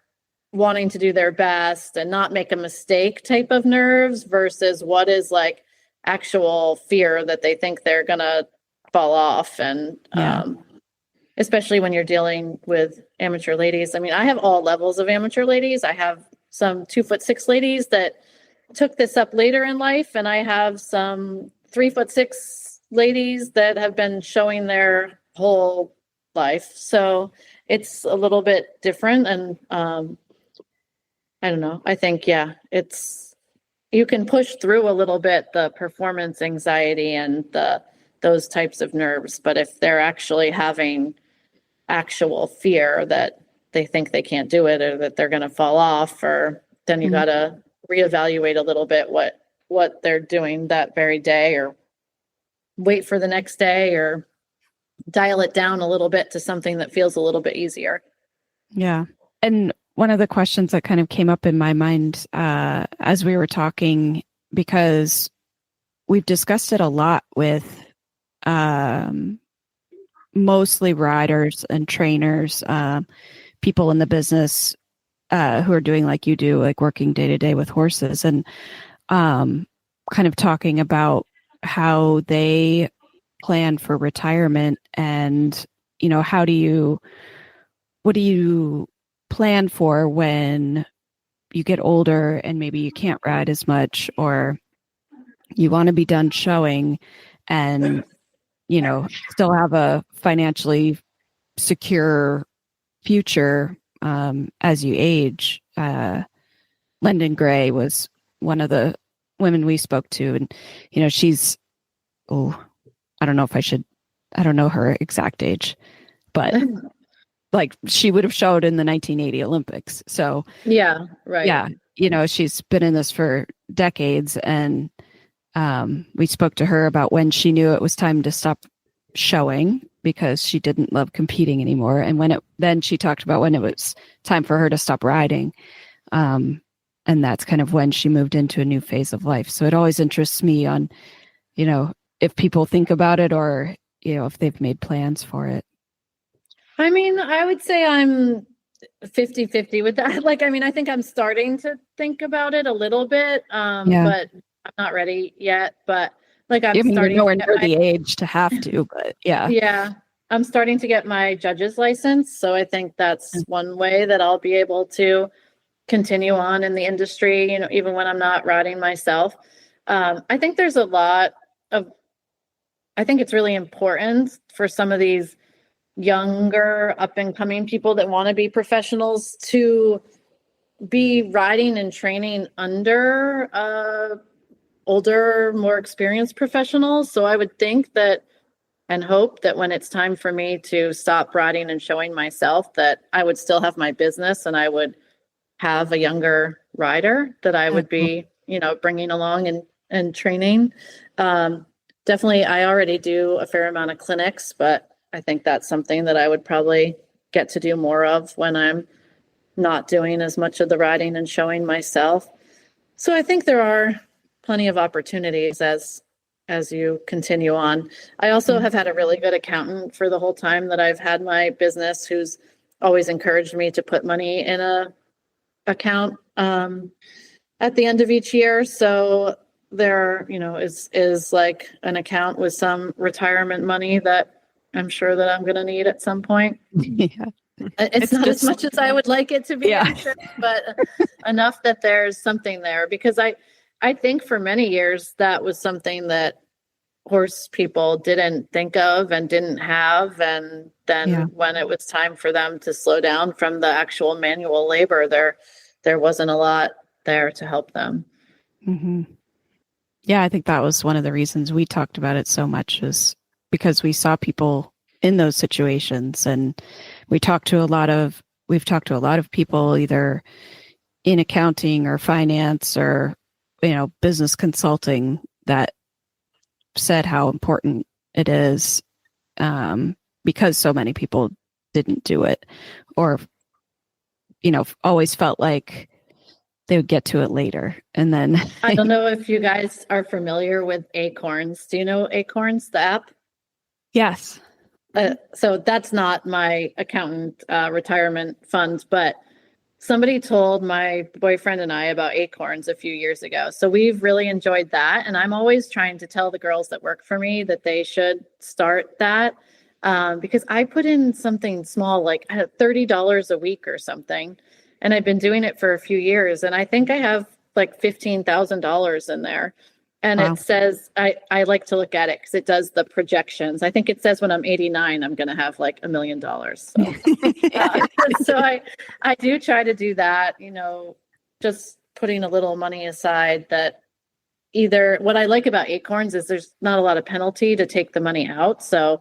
wanting to do their best and not make a mistake type of nerves versus what is like actual fear that they think they're going to fall off. And especially when you're dealing with amateur ladies. I mean, I have all levels of amateur ladies. I have some 2'6" ladies that took this up later in life, and I have some 3'6" ladies that have been showing their whole life. So it's a little bit different. And I don't know. I think, you can push through a little bit the performance anxiety and those types of nerves. But if they're actually having actual fear that they think they can't do it or that they're going to fall off, or then you got to reevaluate a little bit what they're doing that very day, or wait for the next day, or dial it down a little bit to something that feels a little bit easier. Yeah. And one of the questions that kind of came up in my mind as we were talking, because we've discussed it a lot with mostly riders and trainers, people in the business who are doing like you do, like working day to day with horses, and kind of talking about how they plan for retirement, and what do you plan for when you get older and maybe you can't ride as much, or you want to be done showing and still have a financially secure future as you age. Lyndon Gray was one of the women we spoke to, and she's I don't know her exact age, but like she would have showed in the 1980 Olympics. So yeah, right. Yeah. She's been in this for decades, and we spoke to her about when she knew it was time to stop showing because she didn't love competing anymore. And then she talked about when it was time for her to stop riding. And that's kind of when she moved into a new phase of life. So it always interests me on, if people think about it, or, if they've made plans for it. I mean, I would say I'm 50-50 with that. I think I'm starting to think about it a little bit, but I'm not ready yet. But I'm starting nowhere near the age to have to, but yeah. Yeah. I'm starting to get my judge's license. So I think that's one way that I'll be able to continue on in the industry, even when I'm not riding myself. I think there's I think it's really important for some of these younger up and coming people that want to be professionals to be riding and training under older, more experienced professionals. So I would think that and hope that when it's time for me to stop riding and showing myself, that I would still have my business and I would have a younger rider that I would be, bringing along and training. Definitely, I already do a fair amount of clinics, but I think that's something that I would probably get to do more of when I'm not doing as much of the riding and showing myself. So I think there are plenty of opportunities as you continue on. I also have had a really good accountant for the whole time that I've had my business, who's always encouraged me to put money in a account at the end of each year. So there, is like an account with some retirement money that I'm sure that I'm going to need at some point. Yeah. It's not as much as I would like it to be, Yeah. I'm sure, but enough that there's something there, because I think for many years that was something that horse people didn't think of and didn't have. And then when it was time for them to slow down from the actual manual labor, there wasn't a lot there to help them. Mm-hmm. Yeah, I think that was one of the reasons we talked about it so much, is because we saw people in those situations, and we've talked to a lot of people either in accounting or finance or, business consulting, that said how important it is, because so many people didn't do it, or, always felt like they would get to it later. And then I don't know if you guys are familiar with Acorns. Do you know Acorns, the app? Yes. So that's not my accountant retirement fund, but somebody told my boyfriend and I about Acorns a few years ago. So we've really enjoyed that. And I'm always trying to tell the girls that work for me that they should start that, because I put in something small, like $30 a week or something. And I've been doing it for a few years. And I think I have like $15,000 in there. And Wow. It says, I like to look at it because it does the projections. I think it says when I'm 89, I'm going to have like $1 million. So I do try to do that, just putting a little money aside. That either, what I like about Acorns is there's not a lot of penalty to take the money out. So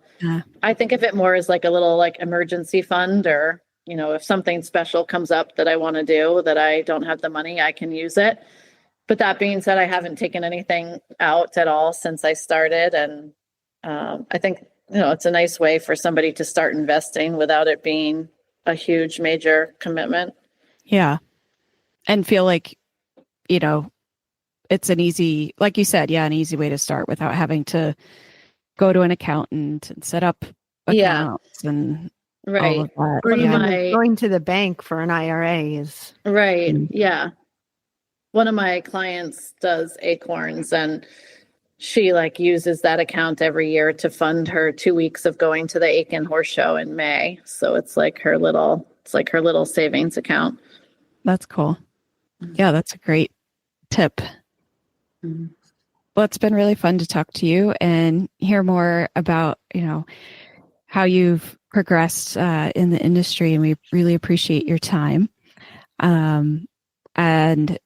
I think of it more as like a little like emergency fund, or, if something special comes up that I want to do that I don't have the money, I can use it. But that being said, I haven't taken anything out at all since I started. And I think, it's a nice way for somebody to start investing without it being a huge, major commitment. Yeah. And feel like, it's an easy, like you said, an easy way to start without having to go to an accountant and set up accounts and right. all of that. Or even going to the bank for an IRA is right. Yeah. One of my clients does Acorns, and she uses that account every year to fund her 2 weeks of going to the Aiken Horse Show in May. So it's like her little savings account. That's cool. Yeah, that's a great tip. Mm-hmm. Well, it's been really fun to talk to you and hear more about, how you've progressed in the industry, and we really appreciate your time. And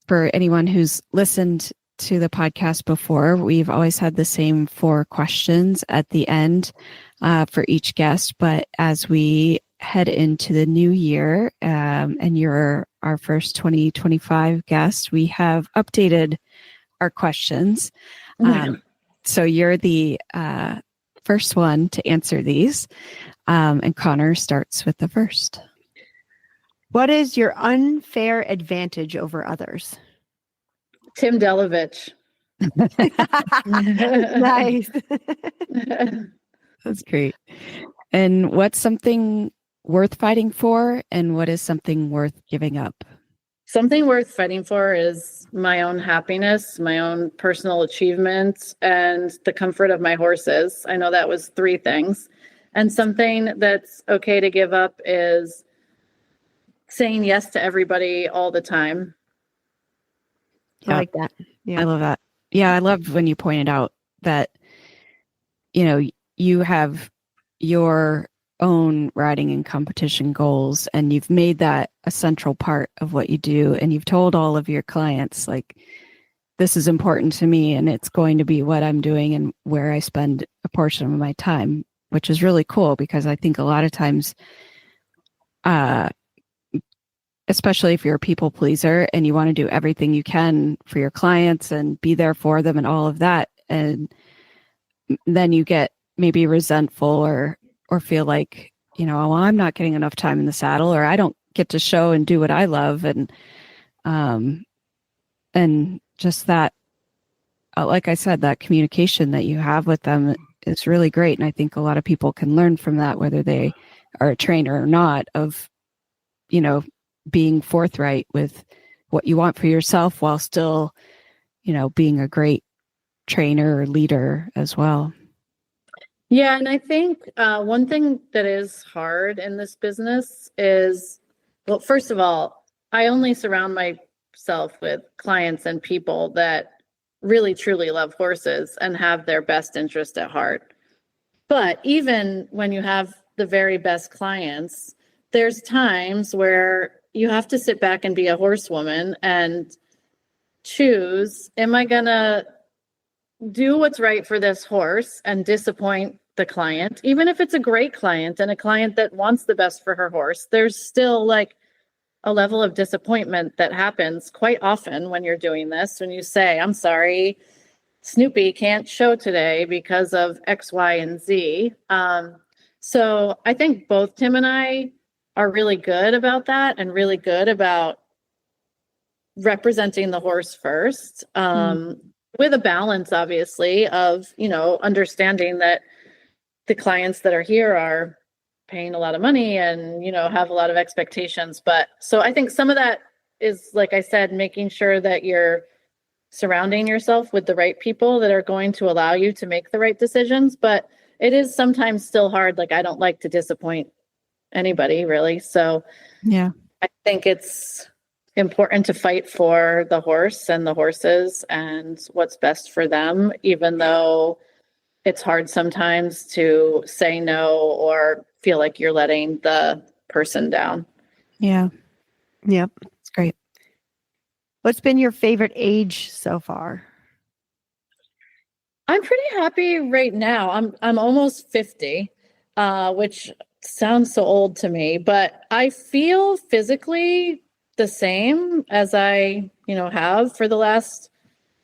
for anyone who's listened to the podcast before, we've always had the same 4 questions at the end for each guest. But as we head into the new year, and you're our first 2025 guest, we have updated our questions. So you're the first one to answer these. And Connor starts with the first. What is your unfair advantage over others? Tim Delovich. Nice. That's great. And what's something worth fighting for, and what is something worth giving up? Something worth fighting for is my own happiness, my own personal achievements, and the comfort of my horses. I know that was 3 things. And something that's okay to give up is saying yes to everybody all the time. I like that. Yeah. I love that. Yeah, I love when you pointed out that, you have your own riding and competition goals, and you've made that a central part of what you do. And you've told all of your clients, like, this is important to me, and it's going to be what I'm doing and where I spend a portion of my time, which is really cool, because I think a lot of times, especially if you're a people pleaser and you want to do everything you can for your clients and be there for them and all of that, and then you get maybe resentful or feel like, well, I'm not getting enough time in the saddle, or I don't get to show and do what I love. And just that, like I said, that communication that you have with them is really great. And I think a lot of people can learn from that, whether they are a trainer or not, of, being forthright with what you want for yourself while still being a great trainer or leader as well. Yeah, and I think one thing that is hard in this business is, well, first of all, I only surround myself with clients and people that really truly love horses and have their best interest at heart. But even when you have the very best clients, there's times where you have to sit back and be a horsewoman and choose, am I going to do what's right for this horse and disappoint the client? Even if it's a great client and a client that wants the best for her horse, there's still like a level of disappointment that happens quite often when you're doing this. When you say, I'm sorry, Snoopy can't show today because of X, Y, and Z. So I think both Tim and I are really good about that and really good about representing the horse first, with a balance, obviously, of, understanding that the clients that are here are paying a lot of money and, have a lot of expectations. But so I think some of that is, like I said, making sure that you're surrounding yourself with the right people that are going to allow you to make the right decisions. But it is sometimes still hard. Like, I don't like to disappoint anybody, really. So yeah, I think it's important to fight for the horse and the horses and what's best for them, even though it's hard sometimes to say no or feel like you're letting the person down. Yeah. Yep. It's great. What's been your favorite age so far? I'm pretty happy right now. I'm almost 50, which sounds so old to me, but I feel physically the same as I, have for the last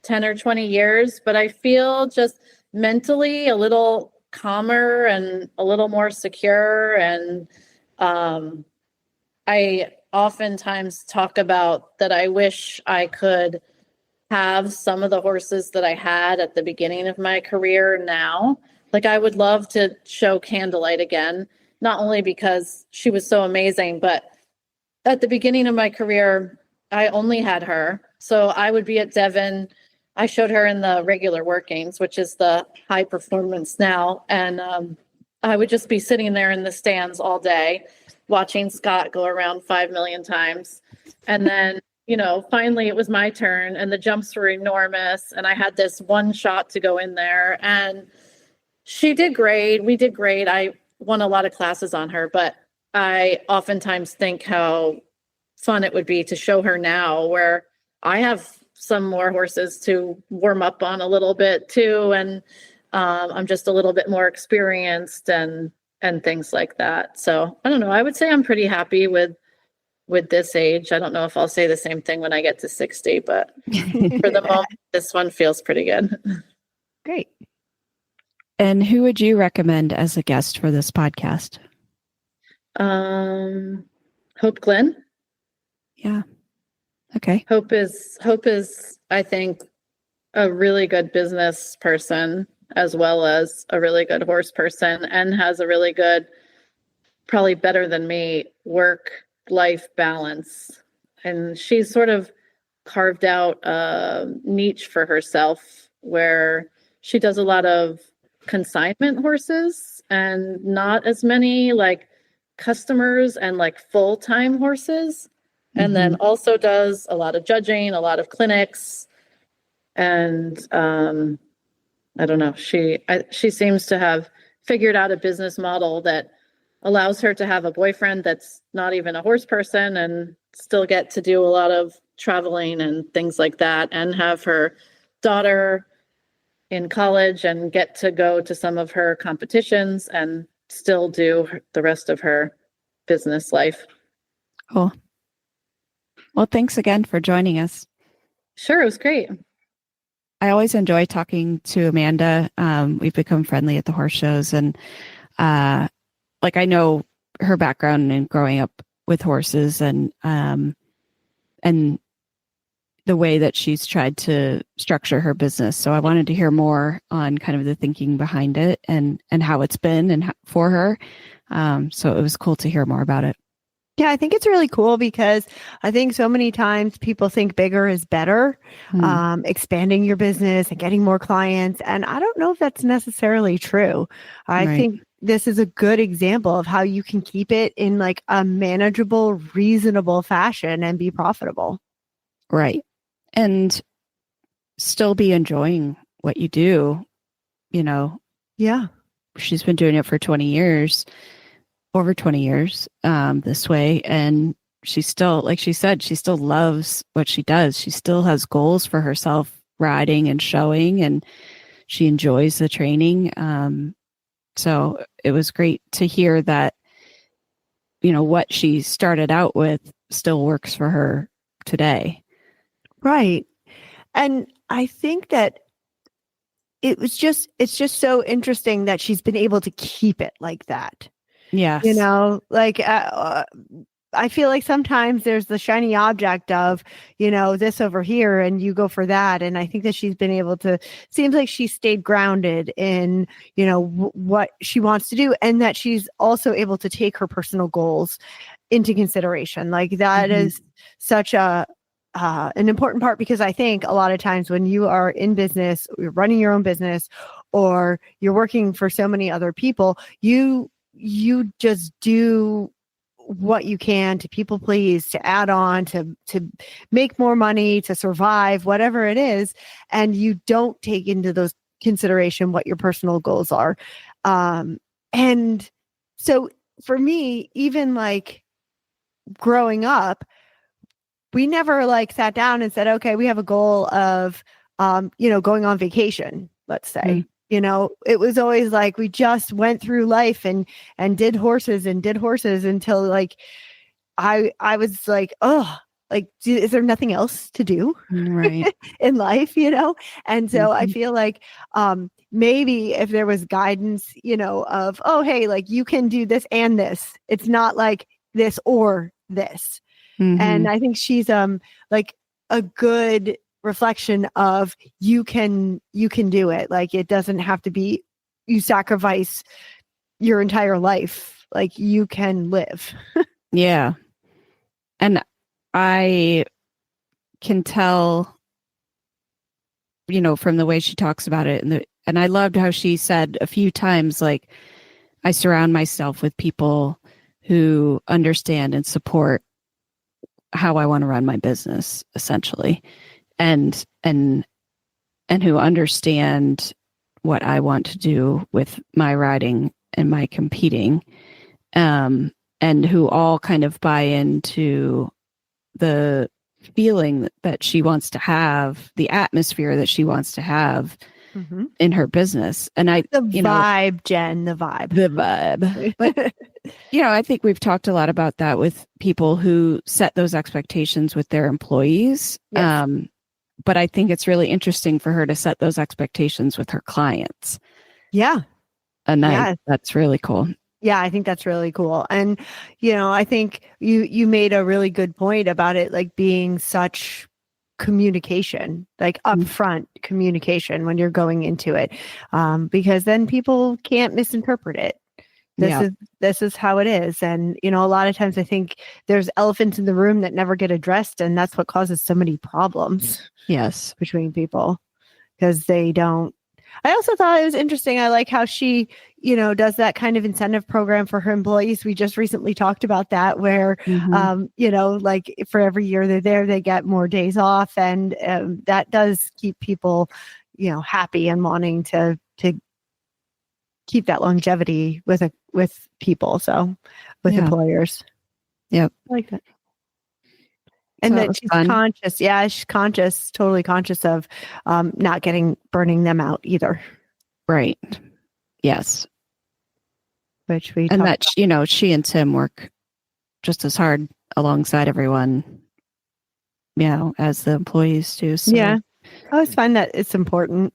10 or 20 years, but I feel just mentally a little calmer and a little more secure. And I oftentimes talk about that I wish I could have some of the horses that I had at the beginning of my career now. Like, I would love to show Candlelight again, not only because she was so amazing, but at the beginning of my career, I only had her. So I would be at Devon. I showed her in the regular workings, which is the high performance now. And I would just be sitting there in the stands all day, watching Scott go around 5 million times. And then, finally it was my turn and the jumps were enormous. And I had this one shot to go in there and she did great. We did great. I won a lot of classes on her, but I oftentimes think how fun it would be to show her now, where I have some more horses to warm up on a little bit too. And I'm just a little bit more experienced and things like that. So I don't know. I would say I'm pretty happy with this age. I don't know if I'll say the same thing when I get to 60, but for the moment, this one feels pretty good. Great. And who would you recommend as a guest for this podcast? Hope Glenn. Yeah. Okay. Hope is, I think, a really good business person as well as a really good horse person, and has a really good, probably better than me, work-life balance. And she's sort of carved out a niche for herself where she does a lot of consignment horses and not as many like customers and like full-time horses. And then also does a lot of judging, a lot of clinics. And I don't know, she seems to have figured out a business model that allows her to have a boyfriend that's not even a horse person and still get to do a lot of traveling and things like that, and have her daughter in college and get to go to some of her competitions and still do the rest of her business life. Cool. Well, thanks again for joining us. Sure, it was great. I always enjoy talking to Amanda. We've become friendly at the horse shows, and I know her background in growing up with horses and the way that she's tried to structure her business. So I wanted to hear more on kind of the thinking behind it and how it's been and for her. So it was cool to hear more about it. Yeah, I think it's really cool because I think so many times people think bigger is better, expanding your business and getting more clients. And I don't know if that's necessarily true. I Right. think this is a good example of how you can keep it in like a manageable, reasonable fashion and be profitable. Right. And still be enjoying what you do. You know, Yeah. she's been doing it for 20 years, over 20 years, this way. And she still, like she said, she still loves what she does. She still has goals for herself, riding and showing, and she enjoys the training. So it was great to hear that, you know, what she started out with still works for her today. Right. And I think that it's just so interesting that she's been able to keep it like that. Yes. You know, like I feel like sometimes there's the shiny object of, you know, this over here and you go for that. And I think that she's been able to, seems like she stayed grounded in, you know, what she wants to do, and that she's also able to take her personal goals into consideration. Like that is such an important part, because I think a lot of times when you are in business, you're running your own business, or you're working for so many other people, you just do what you can to people please, to add on, to make more money, to survive, whatever it is, and you don't take into those consideration what your personal goals are. And so for me, even like growing up, we never like sat down and said, okay, we have a goal of, you know, going on vacation, let's say. You know, it was always like we just went through life and did horses until like I was like, oh, like, is there nothing else to do Right. in life, you know? And so I feel like maybe if there was guidance, you know, of, oh, hey, like you can do this and this. It's not like this or this. And I think she's like a good reflection of you can do it. Like it doesn't have to be you sacrifice your entire life. Like you can live. Yeah. And I can tell, you know, from the way she talks about it, and I loved how she said a few times, like, I surround myself with people who understand and support how I want to run my business, essentially, and who understand what I want to do with my riding and my competing, and who all kind of buy into the feeling that she wants to have, the atmosphere that she wants to have in her business. And vibe, Jen, the vibe. But, you know, I think we've talked a lot about that with people who set those expectations with their employees. Yes. But I think it's really interesting for her to set those expectations with her clients. Yeah. And that's really cool. Yeah, I think that's really cool. And, you know, I think you made a really good point about it, like being such communication, like upfront communication when you're going into it, because then people can't misinterpret it. This is how it is. And, you know, a lot of times I think there's elephants in the room that never get addressed. And that's what causes so many problems. Yes. Between people, because they don't. I also thought it was interesting. I like how she, you know, does that kind of incentive program for her employees. We just recently talked about that, where, you know, like for every year they're there, they get more days off. And that does keep people, you know, happy and wanting to keep that longevity with people. So with employers. Yep. I like that. And So that she's conscious. Yeah, she's conscious, totally conscious of not burning them out either. Right. Yes. Which we and that, you know, she and Tim work just as hard alongside everyone, you know, as the employees do. So. Yeah. I always find that it's important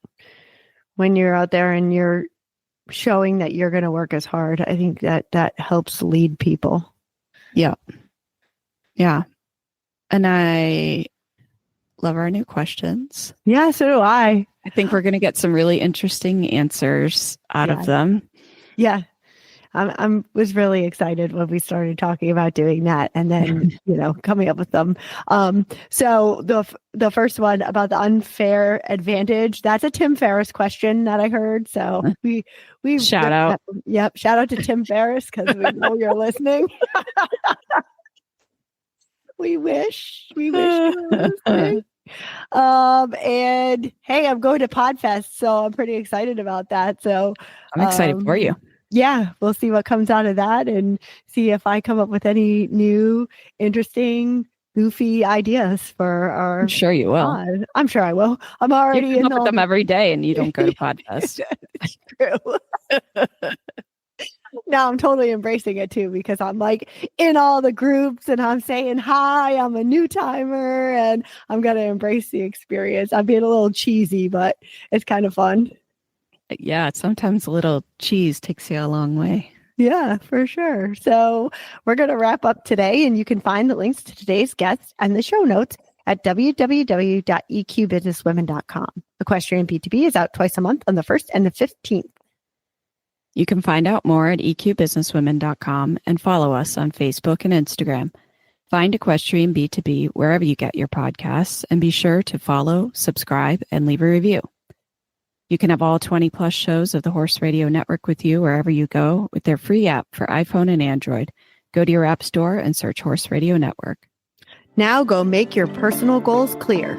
when you're out there and you're showing that you're going to work as hard. I think that helps lead people. Yeah. Yeah. And I love our new questions. Yeah, so do I. I think we're going to get some really interesting answers out of them. Yeah. was really excited when we started talking about doing that, and then coming up with them. So the first one about the unfair advantage, that's a Tim Ferriss question that I heard. So we shout out. Yep, shout out to Tim Ferriss because we know you're listening. We wish you were listening. And hey, I'm going to Podfest, so I'm pretty excited about that. So I'm excited for you. Yeah, we'll see what comes out of that and see if I come up with any new, interesting, goofy ideas for our. I'm sure you will. Pod. I'm sure I will. I'm already you come up with them every day, and you don't go to Podfest. It's true. Now I'm totally embracing it too, because I'm like in all the groups and I'm saying hi, I'm a new timer, and I'm going to embrace the experience. I'm being a little cheesy, but it's kind of fun. Yeah, sometimes a little cheese takes you a long way. Yeah, for sure. So we're going to wrap up today, and you can find the links to today's guests and the show notes at www.eqbusinesswomen.com. Equestrian B2B is out twice a month on the 1st and the 15th. You can find out more at eqbusinesswomen.com and follow us on Facebook and Instagram. Find Equestrian B2B wherever you get your podcasts, and be sure to follow, subscribe, and leave a review. You can have all 20 plus shows of the Horse Radio Network with you wherever you go with their free app for iPhone and Android. Go to your app store and search Horse Radio Network. Now go make your personal goals clear.